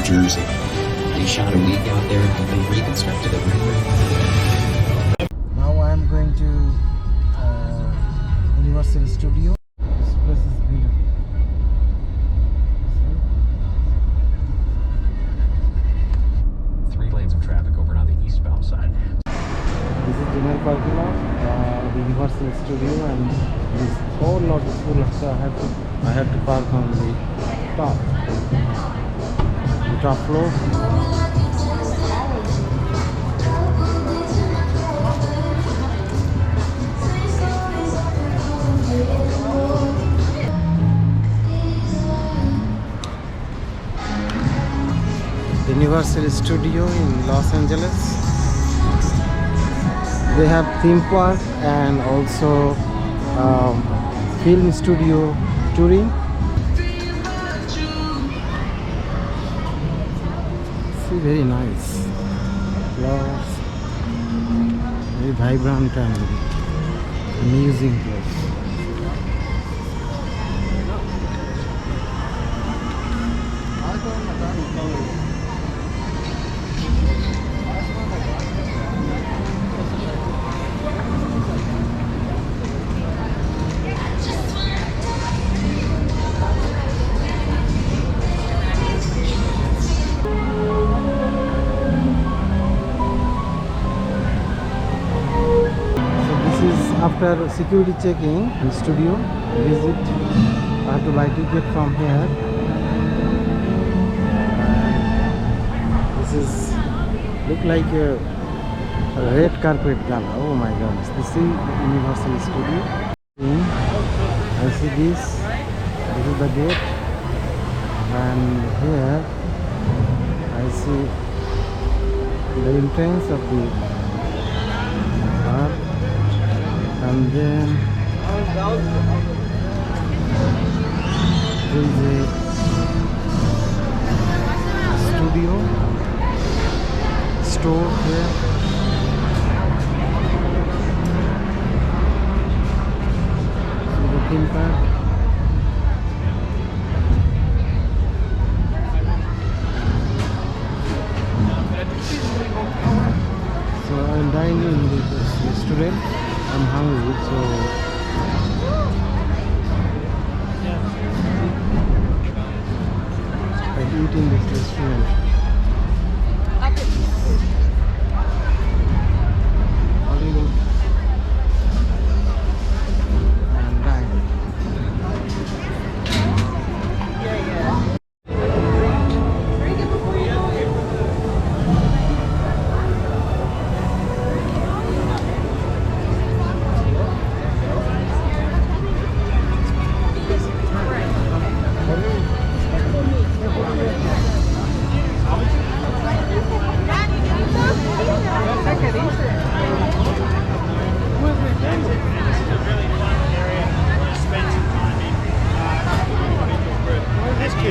Jersey. They shot a week out there and they reconstructed it. Now I am going to Universal Studio. This place is beautiful. Three lanes of traffic over on the eastbound side. This is Dine parking lot, the Universal Studio, and this whole lot is full of stuff. I have to park on the top floor. Universal Studio in Los Angeles. They have theme park and also film studio touring. See, very nice. Flowers, very vibrant and amusing place. After security checking in studio visit, I have to buy ticket from here. This is look like a red carpet gala. Oh my goodness! This is Universal Studio. I see this. This is the gate, and here I see the entrance of the park. And then there is a studio store here. So the theme park. So I'm dining with this restaurant. I'm hungry, so I eat in this restaurant. Hollywood and Dine.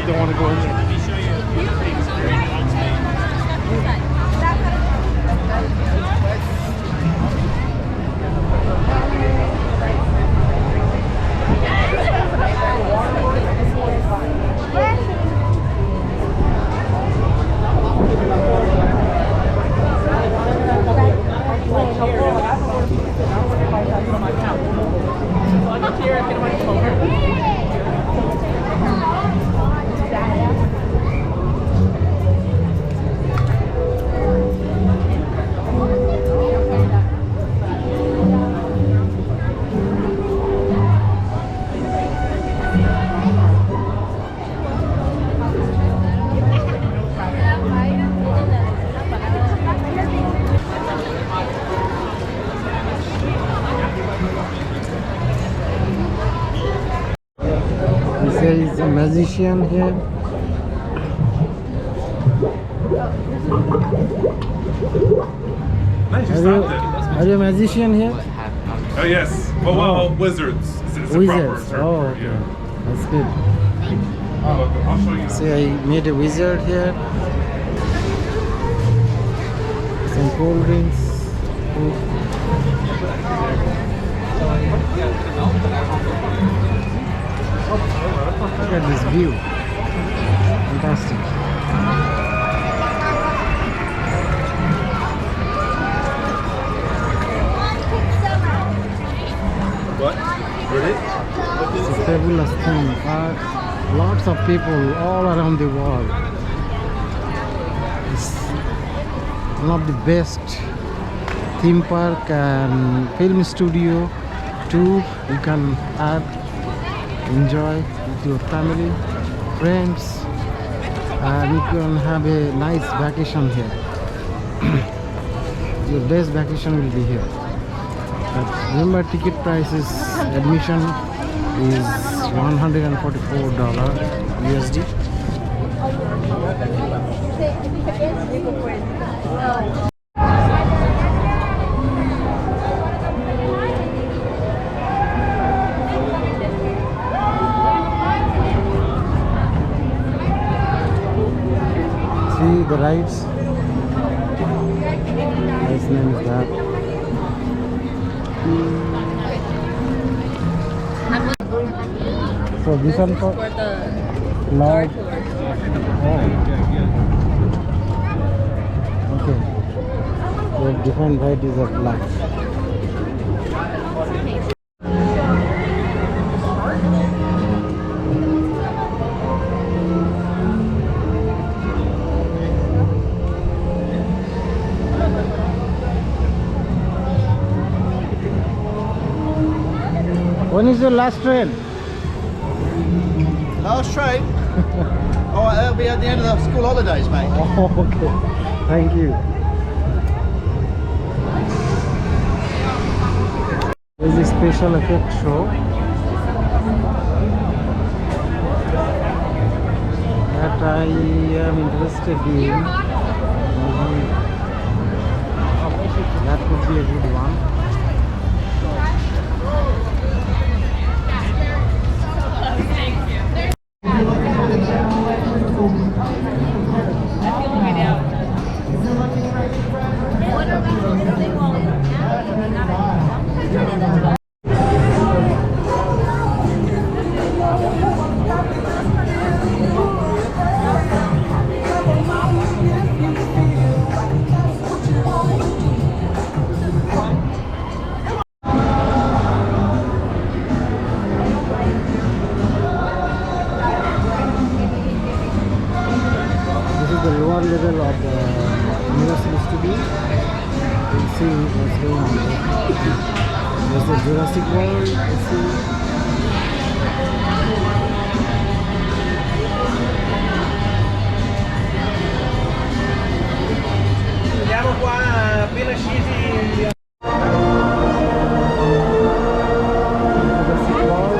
Don't want to go in there. Let me show you. There is a magician here. Are you a magician here? Oh yes. Well, wizards. It's Wizards. A proper Oh, okay. yeah. That's good. I'll show you. See, I made a wizard here. Some cold drinks. Look at this view. Fantastic. What? Really? It's a fabulous thing. Lots of people all around the world. It's one of the best theme park and film studio too. You can add, enjoy with your family, friends, and you can have a nice vacation here. Your best vacation will be here. But remember, ticket prices, admission is $144 USD. See the rides. Nice name is that. So this one for the Lord. door tour. Oh. Okay. There are different varieties of black. When is your last train? Last train? Oh, it'll be at the end of the school holidays, mate. Oh, okay. Thank you. There's a special effect show that I am interested in. Maybe that could be a good one. The lower level of the Universal Studio. We'll see what's going on there. There's the Jurassic World. We'll see. Andiamo qua appena scesi. Jurassic World.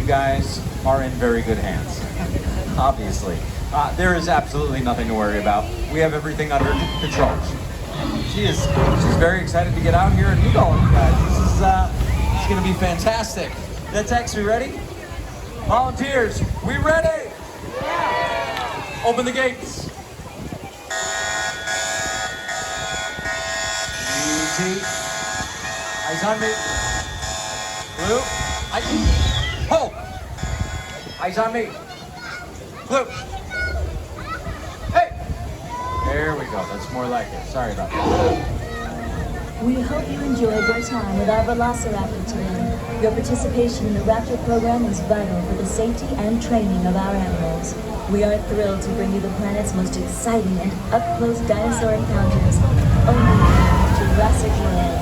Guys are in very good hands, obviously. There is absolutely nothing to worry about. We have everything under control. She's very excited to get out here and meet all of you guys. This is going to be fantastic. That's we ready? Volunteers, we ready? Yeah. Open the gates. Easy. Eyes on me. Blue. Hold. Eyes on me. Blue. Hey. There we go. That's more like it. Sorry about that. We hope you enjoyed your time with our Velociraptor today. Your participation in the Raptor program is vital for the safety and training of our animals. We are thrilled to bring you the planet's most exciting and up-close dinosaur encounters, only in Jurassic World.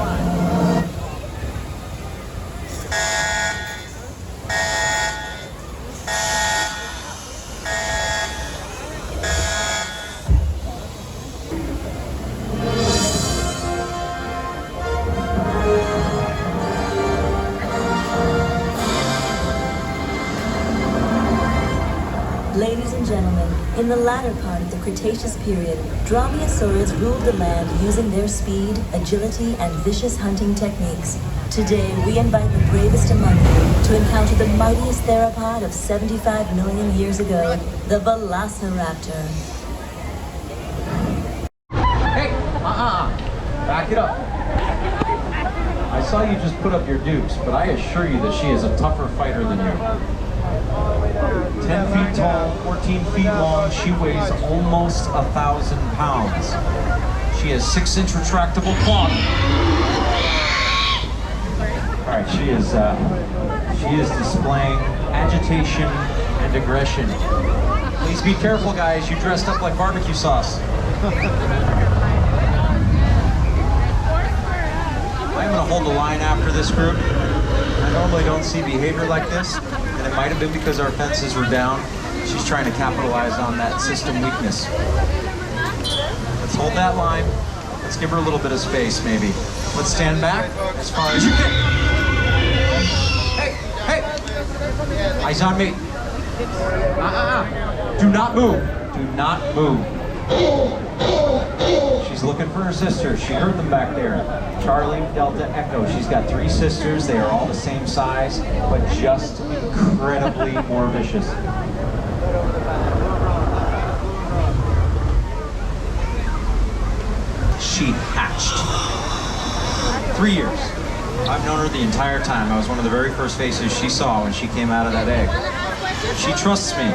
Ladies and gentlemen, in the latter part of the Cretaceous period, dromaeosaurids ruled the land using their speed, agility, and vicious hunting techniques. Today, we invite the bravest among you to encounter the mightiest theropod of 75 million years ago, the Velociraptor. Hey, back it up. I saw you just put up your dukes, but I assure you that she is a tougher fighter than you. 10 feet tall, 14 feet long, she weighs almost 1,000 pounds. She has 6-inch retractable claws. All right, she is displaying agitation and aggression. Please be careful, guys. You dressed up like barbecue sauce. I'm gonna hold the line after this group. I normally don't see behavior like this. It might have been because our fences were down. She's trying to capitalize on that system weakness. Let's hold that line. Let's give her a little bit of space, maybe. Let's stand back as far as you can. Hey! Eyes on me. Do not move. Do not move. She's looking for her sisters. She heard them back there. Charlie, Delta, Echo. She's got 3 sisters. They are all the same size, but just incredibly more vicious. She hatched. 3 years. I've known her the entire time. I was one of the very first faces she saw when she came out of that egg. She trusts me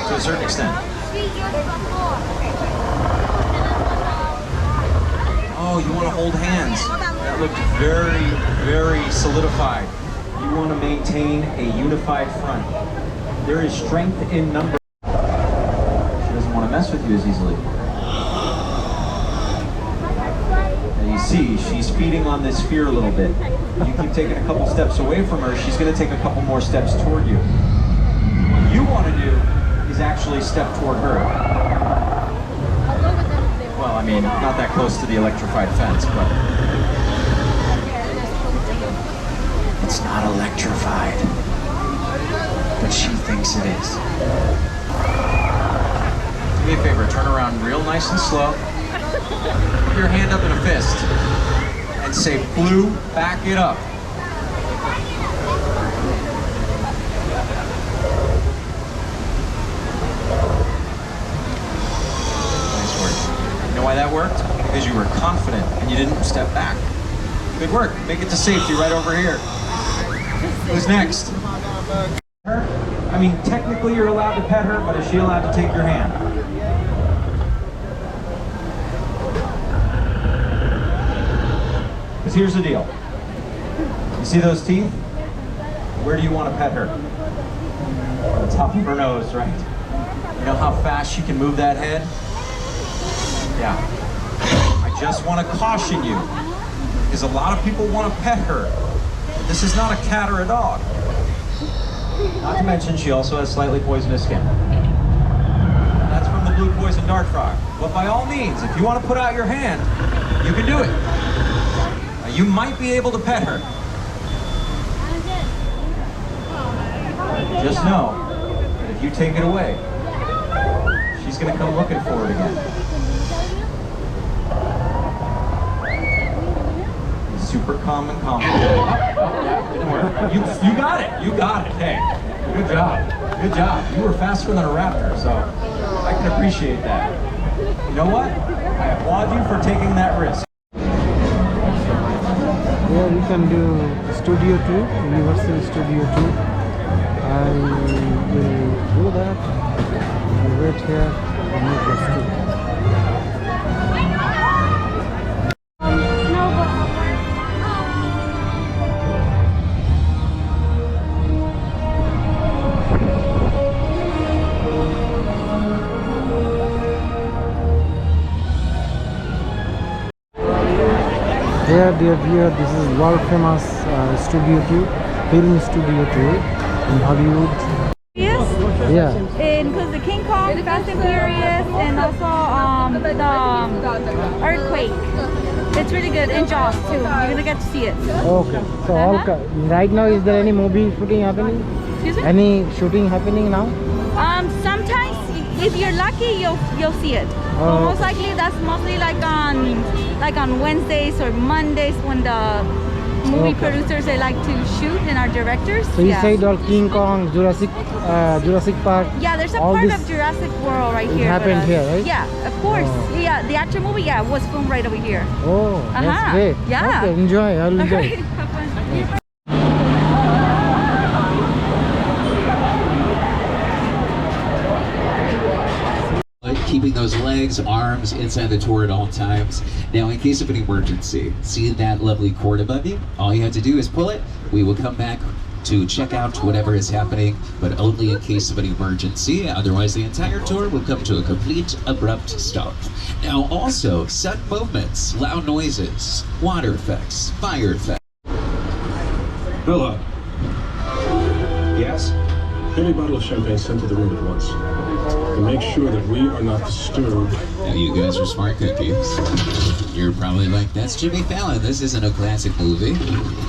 to a certain extent. Oh, you want to hold hands. That looked very, very solidified. You want to maintain a unified front. There is strength in numbers. She doesn't want to mess with you as easily. And you see, she's feeding on this fear a little bit. You keep taking a couple steps away from her, she's going to take a couple more steps toward you. What you want to do is actually step toward her. Well, I mean, not that close to the electrified fence, but it's not electrified, but she thinks it is. Do me a favor, turn around real nice and slow. Put your hand up in a fist and say, Blue, back it up. Why that worked? Because you were confident and you didn't step back. Good work. Make it to safety right over here. Who's next? Her? I mean, technically you're allowed to pet her, but is she allowed to take your hand? Because here's the deal. You see those teeth? Where do you want to pet her? On the top of her nose, right? You know how fast she can move that head? Yeah, I just want to caution you, because a lot of people want to pet her. This is not a cat or a dog. Not to mention, she also has slightly poisonous skin. That's from the blue poison dart frog. But by all means, if you want to put out your hand, you can do it. Now, you might be able to pet her. Just know that if you take it away, she's going to come looking for it again. Super calm and confident. Didn't work. You got it. You got it. Hey, good job. Good job. You were faster than a raptor, so I can appreciate that. You know what? I applaud you for taking that risk. Yeah, we can do Studio 2, Universal Studio 2. I will do that. I'll wait here and make this too. Here, dear viewer, this is world famous Studio 2, film Studio 2 in Hollywood. Yes, Yeah. it includes the King Kong, Fast and Furious, and also the Earthquake. It's really good, and Jaws too. You're gonna get to see it. Okay. So right now, is there any movie shooting happening? Excuse me? Any shooting happening now? Sometimes, if you're lucky, you'll see it. Oh. But most likely, that's mostly like on Wednesdays or Mondays when the movie Okay. producers they like to shoot and our directors. So you yeah. said all King Kong, Jurassic Park. Yeah, there's a all part this of Jurassic World right it here. happened here, right? Yeah, of course. Oh. Yeah, the actual movie, was filmed right over here. Oh, that's Uh-huh. great. Yeah. Okay, enjoy. I'll enjoy. Alright, have fun. Keeping those legs, arms inside the tour at all times. Now, in case of an emergency, see that lovely cord above you? All you have to do is pull it. We will come back to check out whatever is happening, but only in case of an emergency. Otherwise, the entire tour will come to a complete, abrupt stop. Now, also, sudden movements, loud noises, water effects, fire effects. Bella. Yes? Every bottle of champagne sent to the room at once. And make sure that we are not disturbed. Now, you guys are smart cookies. You're probably like, that's Jimmy Fallon. This isn't a classic movie.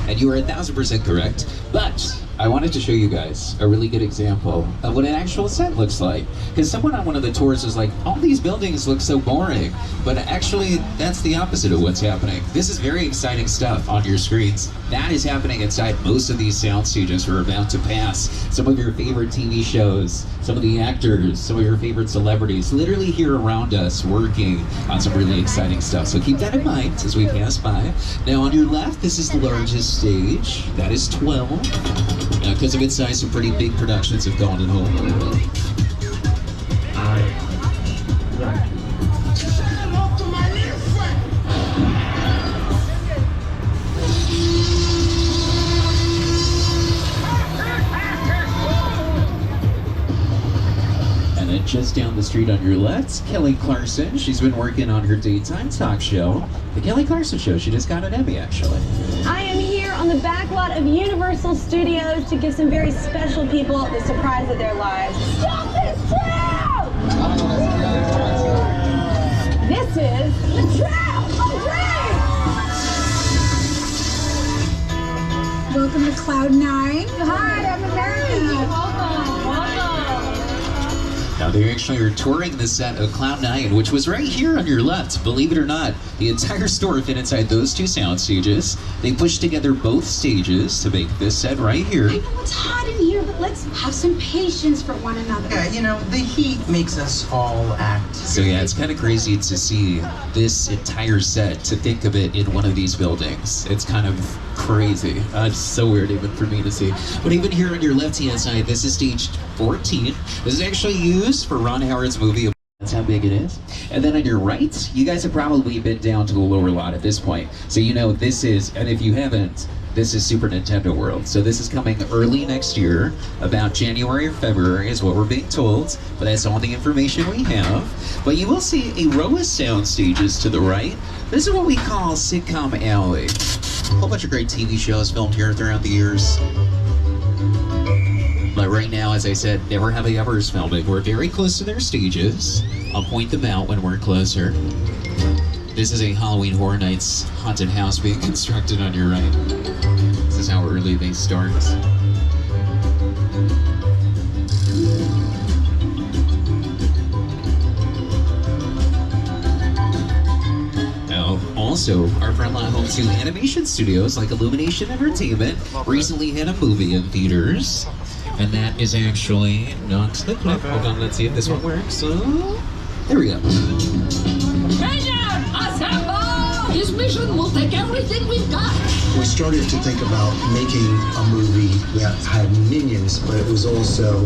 And you are 1000% correct. But I wanted to show you guys a really good example of what an actual set looks like. Because someone on one of the tours was like, all these buildings look so boring. But actually, that's the opposite of what's happening. This is very exciting stuff on your screens. That is happening inside most of these sound stages we're about to pass. Some of your favorite TV shows, some of the actors, some of your favorite celebrities, literally here around us working on some really exciting stuff. So keep that in mind as we pass by. Now on your left, this is the largest stage. That is 12. Now because of its size, some pretty big productions have gone in home. Just down the street on your left, Kelly Clarkson. She's been working on her daytime talk show, The Kelly Clarkson Show. She just got an Emmy, actually. I am here on the back lot of Universal Studios to give some very special people the surprise of their lives. Stop this tram! This is the tram! Welcome to Cloud 9. Hi, I'm America. Now they actually are touring the set of Cloud 9, which was right here on your left. Believe it or not, the entire store fit inside those two sound stages. They pushed together both stages to make this set right here. I know it's hot in here, but let's have some patience for one another. Yeah, you know, the heat makes us all act. So yeah, it's kind of crazy to see this entire set, to think of it in one of these buildings. It's kind of crazy. It's so weird even for me to see. But even here on your left-hand side, this is stage 14. This is actually used for Ron Howard's movie. That's how big it is. And then on your right, you guys have probably been down to the lower lot at this point. So you know this is, and if you haven't, this is Super Nintendo World. So this is coming early next year, about January or February is what we're being told, but that's all the information we have. But you will see a row of sound stages to the right. This is what we call Sitcom Alley. A whole bunch of great TV shows filmed here throughout the years. But right now, as I said, Never Have I Ever is filming. We're very close to their stages. I'll point them out when we're closer. This is a Halloween Horror Nights haunted house being constructed on your right. This is how early they start. Now, also, our front line home to animation studios like Illumination Entertainment recently had a movie in theaters. And that is actually not the clip. Hold on, let's see if this one works. There we go. Attention! Assemble! This mission will We'll take everything we've got. We started to think about making a movie that had minions, but it was also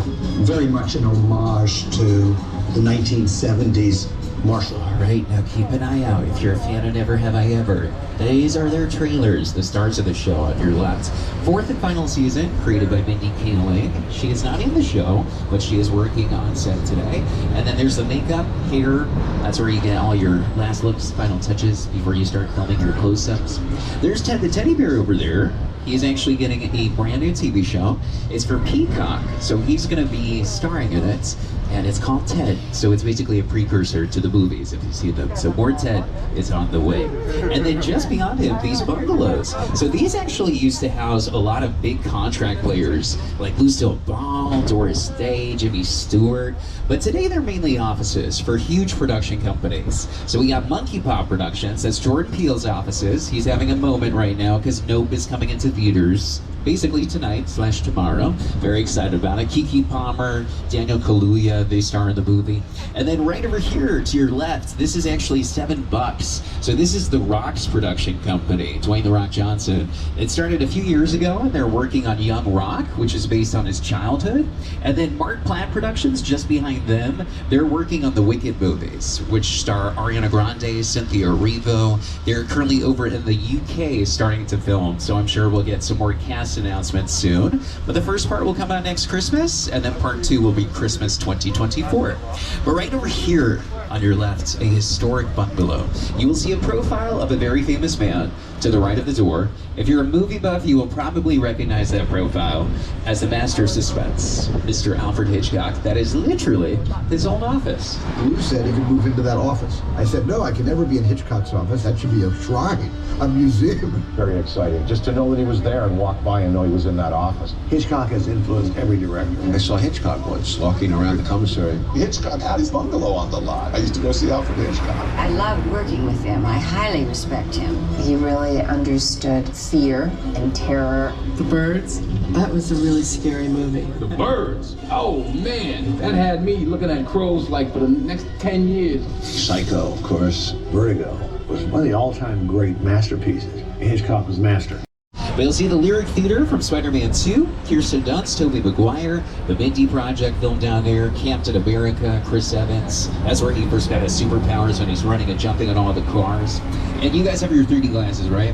very much an homage to the 1970s martial art. All right, now keep an eye out. If you're a fan of Never Have I Ever, these are their trailers, the stars of the show on your left. Fourth and final season, created by Mindy Kaling. She is not in the show, but she is working on set today. And then there's the makeup, hair. That's where you get all your last looks, final touches before you start filming your close-ups. There's Ted the teddy bear over there. He's actually getting a brand new TV show. It's for Peacock, so he's gonna be starring in it, and it's called Ted. So it's basically a precursor to the movies, if you see them. So more Ted is on the way. And then just beyond him, these bungalows. So these actually used to house a lot of big contract players, like Lucille Ball, Doris Day, Jimmy Stewart. But today they're mainly offices for huge production companies. So we got Monkey Paw Productions, that's Jordan Peele's offices. He's having a moment right now because Nope is coming into theaters basically tonight/tomorrow. Very excited about it. Keke Palmer, Daniel Kaluuya, they star in the movie. And then right over here to your left, this is actually $7. So this is The Rock's production company, Dwayne The Rock Johnson. It started a few years ago, and they're working on Young Rock, which is based on his childhood. And then Mark Platt Productions, just behind them, they're working on the Wicked movies, which star Ariana Grande, Cynthia Erivo. They're currently over in the UK starting to film, so I'm sure we'll get some more cast announcements soon. But the first part will come out next Christmas, and then part 2 will be Christmas 2024. But right over here on your left, a historic bungalow. You will see a profile of a very famous man to the right of the door. If you're a movie buff, you will probably recognize that profile as the master of suspense, Mr. Alfred Hitchcock. That is literally his old office. You said he could move into that office. I said, no, I can never be in Hitchcock's office. That should be a shrine, a museum. Very exciting, just to know that he was there and walk by and know he was in that office. Hitchcock has influenced every director. I saw Hitchcock once walking around the commissary. Hitchcock had his bungalow on the lot. I used to go see Alfred Hitchcock. I loved working with him. I highly respect him. He really understood fear and terror. The Birds? That was a really scary movie. The Birds? Oh man, that had me looking at crows like for the next 10 years. Psycho, of course. Vertigo was one of the all-time great masterpieces. Hitchcock was master. But you'll see the Lyric Theater from Spider-Man 2, Kirsten Dunst, Tobey Maguire, the Mindy Project film down there, Captain America, Chris Evans. That's where he first got his superpowers when he's running and jumping on all the cars. And you guys have your 3D glasses, right?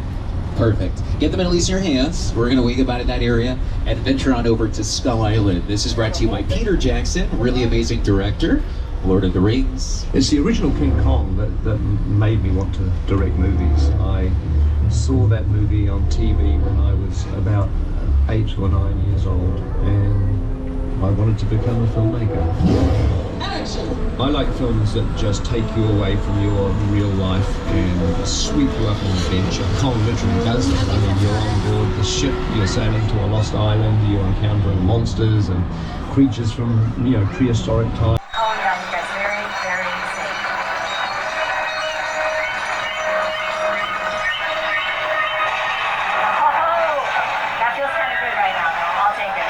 Perfect. Get them at least in your hands. We're going to wing about in that area and venture on over to Skull Island. This is brought to you by Peter Jackson, really amazing director. Lord of the Rings. It's the original King Kong that made me want to direct movies. I saw that movie on TV when I was about 8 or 9 years old, and I wanted to become a filmmaker. Action! I like films that just take you away from your real life and sweep you up an adventure. Kong literally does that. I mean, you're on board the ship, you're sailing to a lost island, you're encountering monsters and creatures from, prehistoric times. Oh yeah, you guys very, very safe. Oh, that feels kind of good right now, though. I'll take it.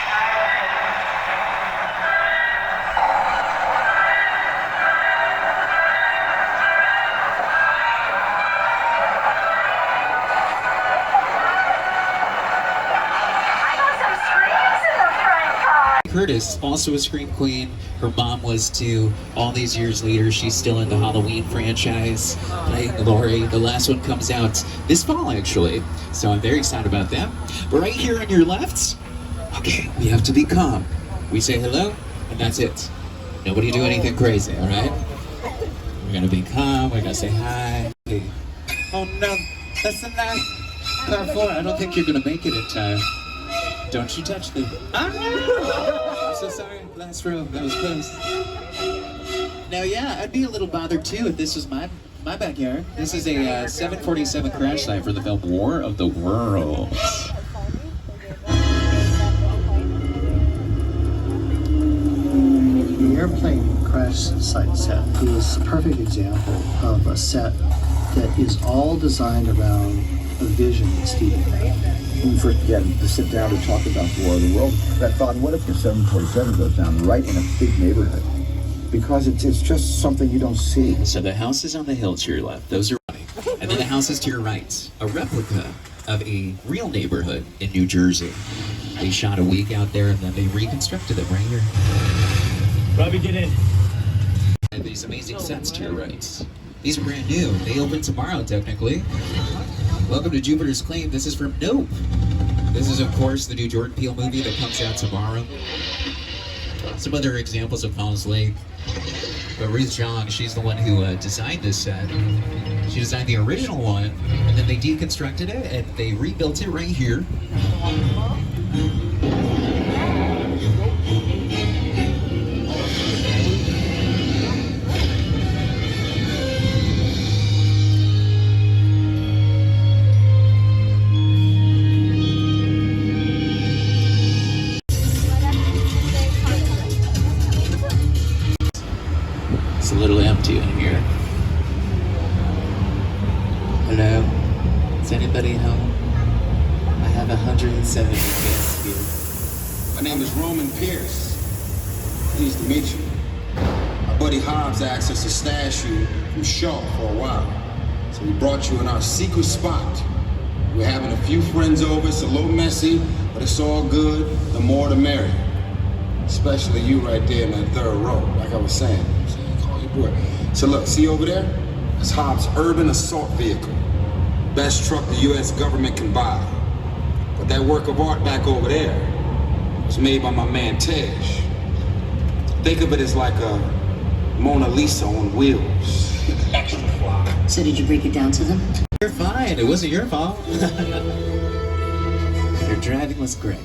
I got some screens in the front car. Curtis, also a Scream Queen. Her mom was too. All these years later, she's still in the Halloween franchise, playing Laurie. The last one comes out this fall, actually. So I'm very excited about that. But right here on your left, okay, we have to be calm. We say hello, and that's it. Nobody do anything crazy, all right? We're gonna be calm, we're gonna say hi. Oh no, that's the night. Car 4, I don't think you're gonna make it in time. Don't you touch me. I'm so sorry, last row, that was close. Now yeah, I'd be a little bothered too if this was my backyard. This is a 747 crash site for the film War of the Worlds. The airplane crash site set is a perfect example of a set that is all designed around a vision that Stephen had. When we first began to sit down to talk about the War of the World, I thought, what if the 747 goes down right in a big neighborhood? Because it's just something you don't see. So the house is on the hill to your left. Those are running. And then the house is to your right, a replica of a real neighborhood in New Jersey. They shot a week out there and then they reconstructed it right here. Robbie, get in. And these amazing sets to your right. These are brand new. They open tomorrow, technically. Welcome to Jupiter's Claim. This is from Nope. This is, of course, the new Jordan Peele movie that comes out tomorrow. Some other examples of Falls Lake. But Ruth Jong, she's the one who designed this set. She designed the original one, and then they deconstructed it, and they rebuilt it right here. It's a little empty in here. Hello? Is anybody home? I have 170 guests here. My name is Roman Pierce. Pleased to meet you. My buddy Hobbs asked us to stash you from Shaw for a while. So we brought you in our secret spot. We're having a few friends over. It's a little messy, but it's all good. The more the merrier. Especially you right there in that third row, like I was saying. Call your boy. So look, see over there? That's Hobbs' urban assault vehicle. Best truck the U.S. government can buy. But that work of art back over there was made by my man Tej. Think of it as like a Mona Lisa on wheels. Extra fly. So did you break it down to them? You're fine. It wasn't your fault. Your driving was great.